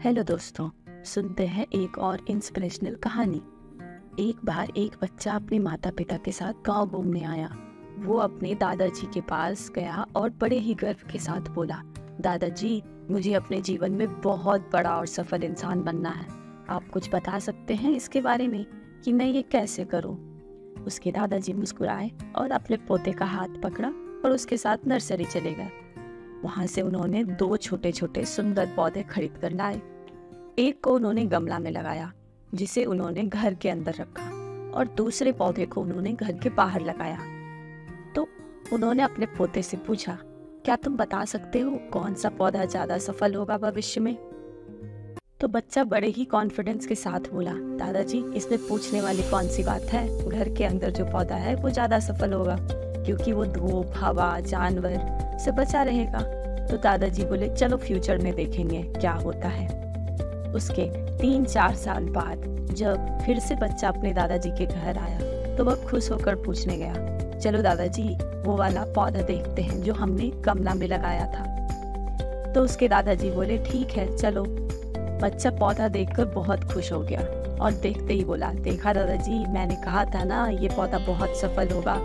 Hello दोस्तों, सुनते हैं एक और इंस्पिरेशनल कहानी। एक बार एक बच्चा अपने माता पिता के साथ गांव घूमने आया। वो अपने दादाजी के पास गया और बड़े ही गर्व के साथ बोला, दादाजी, मुझे अपने जीवन में बहुत बड़ा और सफल इंसान बनना है। आप कुछ बता सकते हैं इसके बारे में कि मैं ये कैसे करूं? उसके दादाजी मुस्कुराए और अपने पोते का हाथ पकड़ा और उसके साथ नर्सरी चले गए। वहां से उन्होंने 2 छोटे छोटे सुंदर पौधे खरीद कर लाए। एक को उन्होंने गमला में लगाया, जिसे उन्होंने घर के अंदर रखा, और दूसरे पौधे को उन्होंने घर के बाहर लगाया। तो उन्होंने अपने पोते से पूछा, क्या तुम बता सकते हो कौन सा पौधा ज्यादा सफल होगा भविष्य में? तो बच्चा बड़े ही कॉन्फिडेंस के साथ बोला, दादाजी, इसमें पूछने वाली कौन सी बात है? घर के अंदर जो पौधा है वो ज्यादा सफल होगा, क्योंकि वो धूप, हवा, जानवर से बचा रहेगा। तो दादाजी बोले, चलो फ्यूचर में देखेंगे क्या होता है। उसके 3-4 साल बाद जब फिर से बच्चा अपने दादाजी के घर आया तो वह खुश होकर पूछने गया, चलो दादाजी, वो वाला पौधा देखते हैं जो हमने गमला में लगाया था। तो उसके दादाजी बोले, ठीक है चलो। बच्चा पौधा देखकर बहुत खुश हो गया और देखते ही बोला, देखा दादाजी, मैंने कहा था ना ये पौधा बहुत सफल होगा।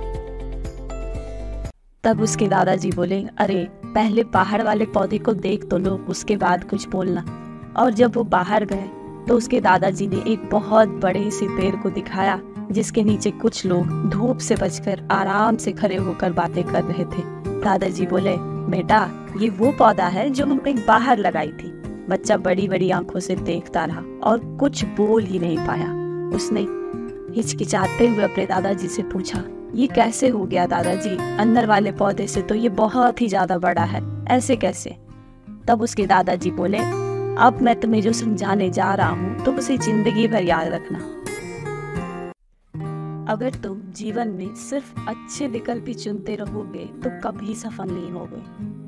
तब उसके दादाजी बोले, अरे पहले बाहर वाले पौधे को देख तो लो, उसके बाद कुछ बोलना। और जब वो बाहर गए तो उसके दादाजी ने एक बहुत बड़े से पेड़ को दिखाया, जिसके नीचे कुछ लोग धूप से बचकर आराम से खड़े होकर बातें कर रहे थे। दादाजी बोले, बेटा, ये वो पौधा है जो हमने बाहर लगाई थी। बच्चा बड़ी बड़ी आंखों से देखता रहा और कुछ बोल ही नहीं पाया। उसने हिचकिचाते हुए अपने दादाजी से पूछा, ये कैसे हो गया दादाजी? अंदर वाले पौधे से तो ये बहुत ही ज्यादा बड़ा है, ऐसे कैसे? तब उसके दादाजी बोले, अब मैं तुम्हें जो समझाने जा रहा हूँ तुम उसे जिंदगी भर याद रखना। अगर तुम जीवन में सिर्फ अच्छे विकल्प ही चुनते रहोगे तो कभी सफल नहीं होगे।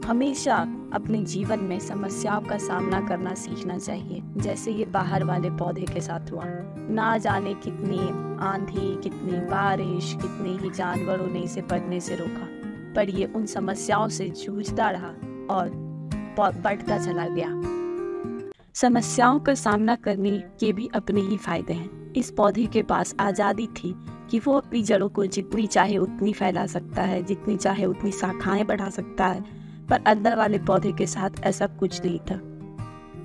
हमेशा अपने जीवन में समस्याओं का सामना करना सीखना चाहिए, जैसे ये बाहर वाले पौधे के साथ हुआ। ना जाने कितनी आंधी, कितनी बारिश, कितने ही जानवरों ने इसे बढ़ने से रोका, पर ये उन समस्याओं से जूझता रहा और बढ़ता चला गया। समस्याओं का सामना करने के भी अपने ही फायदे हैं। इस पौधे के पास आज़ादी थी कि वो अपनी जड़ों को जितनी चाहे उतनी फैला सकता है, जितनी चाहे उतनी शाखाएं बढ़ा सकता है, पर अंदर वाले पौधे के साथ ऐसा कुछ नहीं था,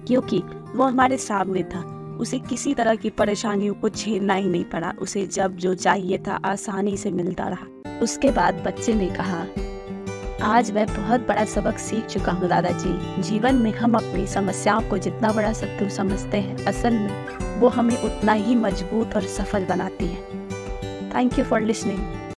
क्योंकि वो हमारे सामने था। उसे किसी तरह की परेशानियों को झेलना ही नहीं पड़ा। उसे जब जो चाहिए था आसानी से मिलता रहा। उसके बाद बच्चे ने कहा, आज मैं बहुत बड़ा सबक सीख चुका हूँ दादाजी। जीवन में हम अपनी समस्याओं को जितना बड़ा शत्रु समझते हैं, असल में वो हमें उतना ही मजबूत और सफल बनाती है। Thank you for listening.